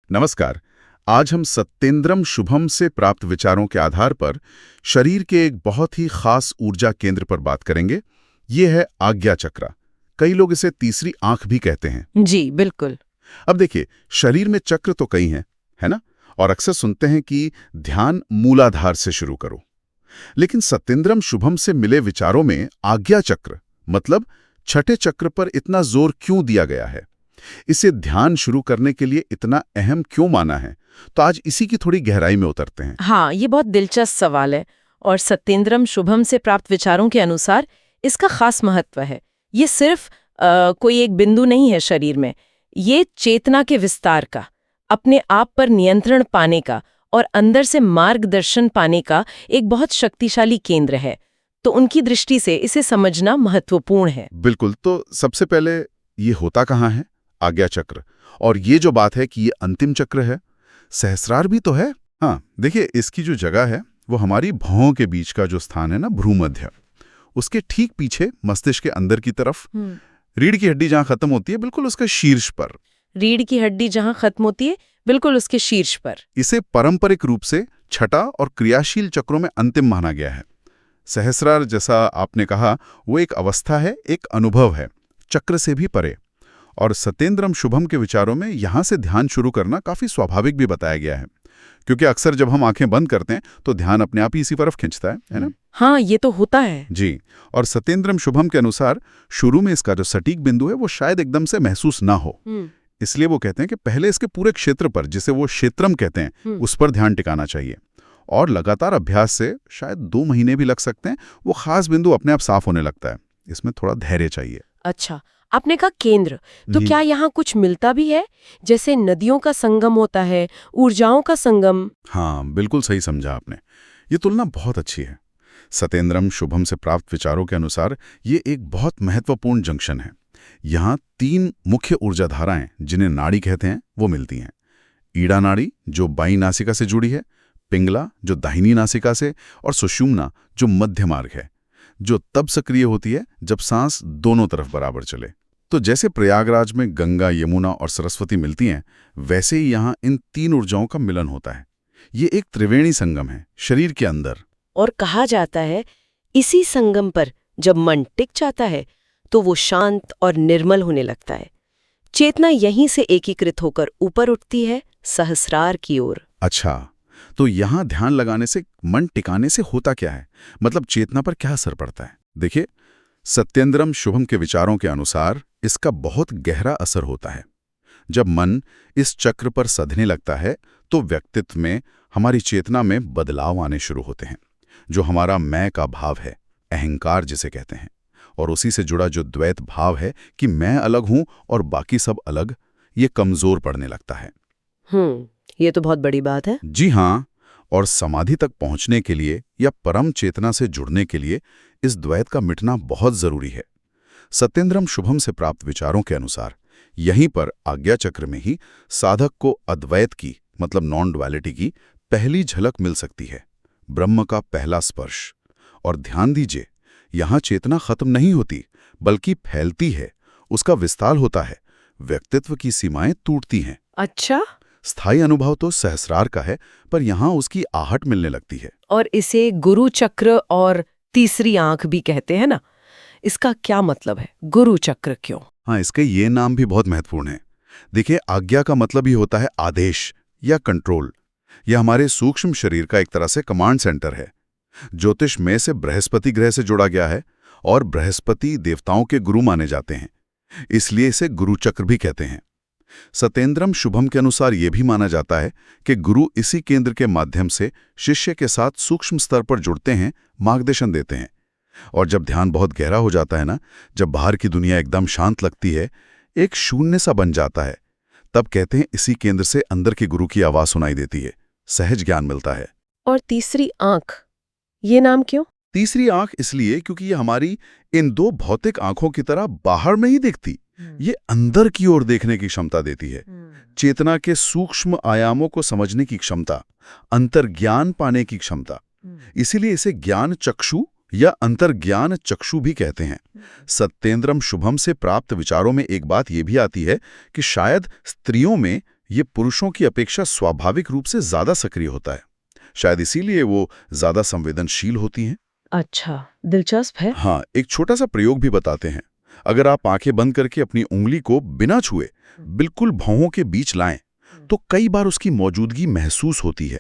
नमस्कार। आज हम सत्येंद्रम शुभम से प्राप्त विचारों के आधार पर शरीर के एक बहुत ही खास ऊर्जा केंद्र पर बात करेंगे। ये है आज्ञा चक्र। कई लोग इसे तीसरी आंख भी कहते हैं। जी बिल्कुल। अब देखिए, शरीर में चक्र तो कई हैं, है ना? और अक्सर सुनते हैं कि ध्यान मूलाधार से शुरू करो। लेकिन सत्येंद्रम शुभम से मिले विचारों में आज्ञा चक्र मतलब छठे चक्र पर इतना जोर क्यों दिया गया है? इसे ध्यान शुरू करने के लिए इतना अहम क्यों माना है? तो आज इसी की थोड़ी गहराई में उतरते हैं। हाँ, ये बहुत दिलचस्प सवाल है और सत्येंद्रम शुभम से प्राप्त विचारों के अनुसार इसका खास महत्व है। ये सिर्फ कोई एक बिंदु नहीं है शरीर में, ये चेतना के विस्तार का, अपने आप पर नियंत्रण पाने का और अंदर से मार्गदर्शन पाने का एक बहुत शक्तिशाली केंद्र है। तो उनकी दृष्टि से इसे समझना महत्वपूर्ण है। बिल्कुल। तो सबसे पहले ये होता कहाँ है, आज्ञा चक्र? और ये जो बात है कि ये अंतिम चक्र है, सहस्रार भी तो है। हाँ, देखिए, इसकी जो जगह है वो हमारी भौं के बीच का जो स्थान है ना, भ्रूमध्य, उसके ठीक पीछे मस्तिष्क के अंदर की तरफ, रीढ़ की हड्डी जहाँ खत्म होती है बिल्कुल उसके शीर्ष पर। रीढ़ की हड्डी जहाँ खत्म होती है बिल्कुल उसके शीर्ष पर। इसे पारंपरिक रूप से छठा और क्रियाशील चक्रों में अंतिम माना गया है। सहस्रार, जैसा आपने कहा, वो एक अवस्था है, एक अनुभव है, चक्र से भी परे। और सत्येंद्रम शुभम के विचारों में यहाँ से ध्यान शुरू करना काफी स्वाभाविक भी बताया गया है, क्योंकि अक्सर जब हम आंखें बंद करते हैं तो ध्यान अपने आप ही इसी तरफ खिंचता है ना? हाँ, ये तो होता है जी। और सत्येंद्रम शुभम के अनुसार शुरू में इसका जो सटीक बिंदु है वो शायद एकदम से महसूस ना हो। इसलिए वो कहते हैं कि पहले इसके पूरे क्षेत्र पर, जिसे वो क्षेत्रम कहते हैं, उस पर ध्यान टिकाना चाहिए। और लगातार अभ्यास से शायद 2 महीने भी लग सकते हैं, वो खास बिंदु अपने आप साफ होने लगता है। इसमें थोड़ा धैर्य चाहिए। अच्छा, आपने कहा केंद्र, तो क्या यहाँ कुछ मिलता भी है? जैसे नदियों का संगम होता है, ऊर्जाओं का संगम? हाँ, बिल्कुल सही समझा आपने। ये तुलना बहुत अच्छी है। सत्येंद्रम शुभम से प्राप्त विचारों के अनुसार ये एक बहुत महत्वपूर्ण जंक्शन है। यहाँ 3 मुख्य ऊर्जा धाराएं, जिन्हें नाड़ी कहते हैं, वो मिलती हैं। ईड़ा नाड़ी, जो बाईं नासिका से जुड़ी है, पिंगला, जो दाहिनी नासिका से, और सुषुम्ना, जो मध्य मार्ग है, जो तब सक्रिय होती है जब सांस दोनों तरफ बराबर चले। तो जैसे प्रयागराज में गंगा, यमुना और सरस्वती मिलती हैं, वैसे ही यहाँ इन 3 ऊर्जाओं का मिलन होता है। ये एक त्रिवेणी संगम है शरीर के अंदर। और कहा जाता है इसी संगम पर जब मन टिक जाता है तो वो शांत और निर्मल होने लगता है। चेतना यहीं से एकीकृत होकर ऊपर उठती है सहस्रार की ओर। अच्छा, तो यहाँ ध्यान लगाने से, मन टिकाने से होता क्या है? मतलब चेतना पर क्या असर पड़ता है? देखिए, सत्येंद्रम शुभम के विचारों के अनुसार इसका बहुत गहरा असर होता है। जब मन इस चक्र पर सधने लगता है तो व्यक्तित्व में, हमारी चेतना में बदलाव आने शुरू होते हैं। जो हमारा मैं का भाव है, अहंकार जिसे कहते हैं, और उसी से जुड़ा जो द्वैत भाव है कि मैं अलग हूं और बाकी सब अलग, ये कमजोर पड़ने लगता है। ये तो बहुत बड़ी बात है। जी हाँ। और समाधि तक पहुंचने के लिए या परम चेतना से जुड़ने के लिए इस द्वैत का मिटना बहुत जरूरी है। सत्येंद्रम शुभम से प्राप्त विचारों के अनुसार यहीं पर आज्ञा चक्र में ही साधक को अद्वैत की, मतलब नॉन डुअलिटी की पहली झलक मिल सकती है, ब्रह्म का पहला स्पर्श। और ध्यान दीजिए, यहाँ चेतना खत्म नहीं होती, बल्कि फैलती है, उसका विस्तार होता है, व्यक्तित्व की सीमाएं टूटती हैं। अच्छा। स्थायी अनुभव तो सहस्रार का है, पर यहाँ उसकी आहट मिलने लगती है। और इसे गुरु चक्र और तीसरी आंख भी कहते हैं ना, इसका क्या मतलब है? गुरु चक्र क्यों? हाँ, इसके ये नाम भी बहुत महत्वपूर्ण है। देखिए, आज्ञा का मतलब ही होता है आदेश या कंट्रोल। यह हमारे सूक्ष्म शरीर का एक तरह से कमांड सेंटर है। ज्योतिष में से बृहस्पति ग्रह से जोड़ा गया है और बृहस्पति देवताओं के गुरु माने जाते हैं, इसलिए इसे गुरु चक्र भी कहते हैं। सत्येंद्रम शुभम के अनुसार यह भी माना जाता है कि गुरु इसी केंद्र के माध्यम से शिष्य के साथ सूक्ष्म स्तर पर जुड़ते हैं, मार्गदर्शन देते हैं। और जब ध्यान बहुत गहरा हो जाता है ना, जब बाहर की दुनिया एकदम शांत लगती है, एक शून्य सा बन जाता है, तब कहते हैं इसी केंद्र से अंदर के गुरु की आवाज सुनाई देती है, सहज ज्ञान मिलता है। और तीसरी आंख, ये नाम क्यों? तीसरी आंख इसलिए क्योंकि ये हमारी इन 2 भौतिक आंखों की तरह बाहर नहीं दिखती, ये अंदर की ओर देखने की क्षमता देती है। चेतना के सूक्ष्म आयामों को समझने की क्षमता, अंतर्ज्ञान पाने की क्षमता। इसीलिए इसे ज्ञान चक्षु या अंतर्ज्ञान चक्षु भी कहते हैं। सत्येंद्रम शुभम से प्राप्त विचारों में एक बात यह भी आती है कि शायद स्त्रियों में ये पुरुषों की अपेक्षा स्वाभाविक रूप से ज्यादा सक्रिय होता है। शायद इसीलिए वो ज्यादा संवेदनशील होती हैं। अच्छा, दिलचस्प है। हाँ, एक छोटा सा प्रयोग भी बताते हैं। अगर आप आंखें बंद करके अपनी उंगली को बिना छुए बिल्कुल भौहों के बीच लाएं, तो कई बार उसकी मौजूदगी महसूस होती है।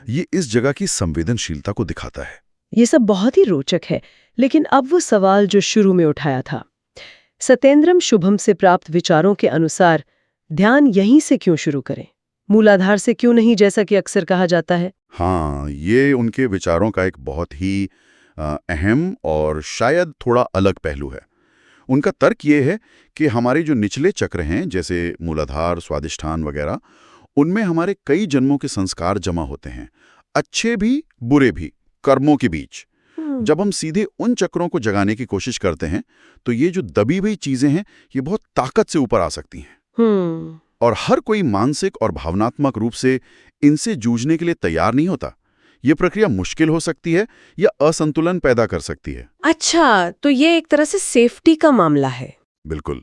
ये इस जगह की संवेदनशीलता को दिखाता है। ये सब बहुत ही रोचक है, लेकिन अब वो सवाल जो शुरू में उठाया था, सतेंद्रम शुभम से प्राप्त विचारों के अनुसार ध्यान यहीं से क्यों शुरू करें, मूलाधार से क्यों नहीं, जैसा कि अक्सर कहा जाता है? हाँ, ये उनके विचारों का एक बहुत ही अहम और शायद थोड़ा अलग पहलू है। उनका तर्क ये है कि हमारे जो निचले चक्र हैं, जैसे मूलाधार, स्वादिष्ठान वगैरह, उनमें हमारे कई जन्मों के संस्कार जमा होते हैं, अच्छे भी बुरे भी, कर्मों के बीच। जब हम सीधे उन चक्रों को जगाने की कोशिश करते हैं, तो ये जो दबी हुई चीजें हैं, ये बहुत ताकत से ऊपर आ सकती हैं। और हर कोई मानसिक और भावनात्मक रूप से इनसे जूझने के लिए तैयार नहीं होता। ये प्रक्रिया मुश्किल हो सकती है या असंतुलन पैदा कर सकती है। अच्छा, तो ये एक तरह से सेफ्टी का मामला है। बिल्कुल।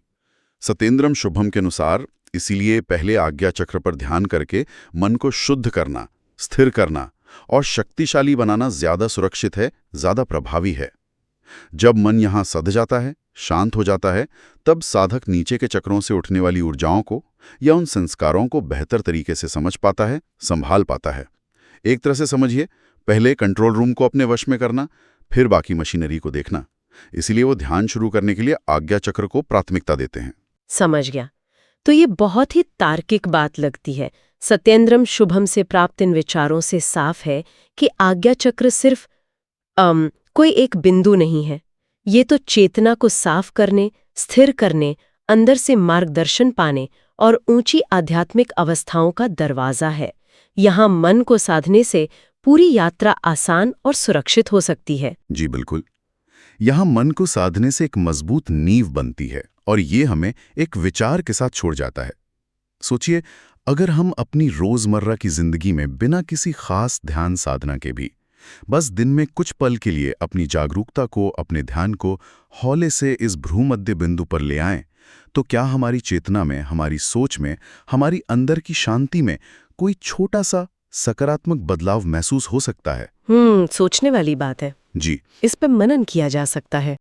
सतेंद्रम शुभम के अनुसार इसीलिए पहले आज्ञा चक्र पर ध्यान करके मन को शुद्ध करना, स्थिर करना और शक्तिशाली बनाना ज्यादा सुरक्षित है, ज्यादा प्रभावी है। जब मन यहां सध जाता है, शांत हो जाता है, तब साधक नीचे के चक्रों से उठने वाली ऊर्जाओं को या उन संस्कारों को बेहतर तरीके से समझ पाता है, संभाल पाता है। एक तरह से समझिए, पहले कंट्रोल रूम को अपने वश में करना, फिर बाकी मशीनरी को देखना। इसीलिए वो ध्यान शुरू करने के लिए आज्ञा चक्र को प्राथमिकता देते हैं। समझ गया। तो ये बहुत ही तार्किक बात लगती है। सत्येंद्रम शुभम से प्राप्त इन विचारों से साफ है कि आज्ञा चक्र सिर्फ कोई एक बिंदु नहीं है। ये तो चेतना को साफ करने, स्थिर करने, अंदर से मार्गदर्शन पाने और ऊंची आध्यात्मिक अवस्थाओं का दरवाजा है। यहाँ मन को साधने से पूरी यात्रा आसान और सुरक्षित हो सकती है। जी बिल्कुल। यहाँ मन को साधने से एक मजबूत नींव बनती है और ये हमें एक विचार के साथ छोड़ जाता है। सोचिए, अगर हम अपनी रोजमर्रा की जिंदगी में बिना किसी खास ध्यान साधना के भी बस दिन में कुछ पल के लिए अपनी जागरूकता को, अपने ध्यान को हौले से इस भ्रूमध्य बिंदु पर ले आएं, तो क्या हमारी चेतना में, हमारी सोच में, हमारी अंदर की शांति में कोई छोटा सा सकारात्मक बदलाव महसूस हो सकता है? सोचने वाली बात है। जी। इस पे मनन किया जा सकता है।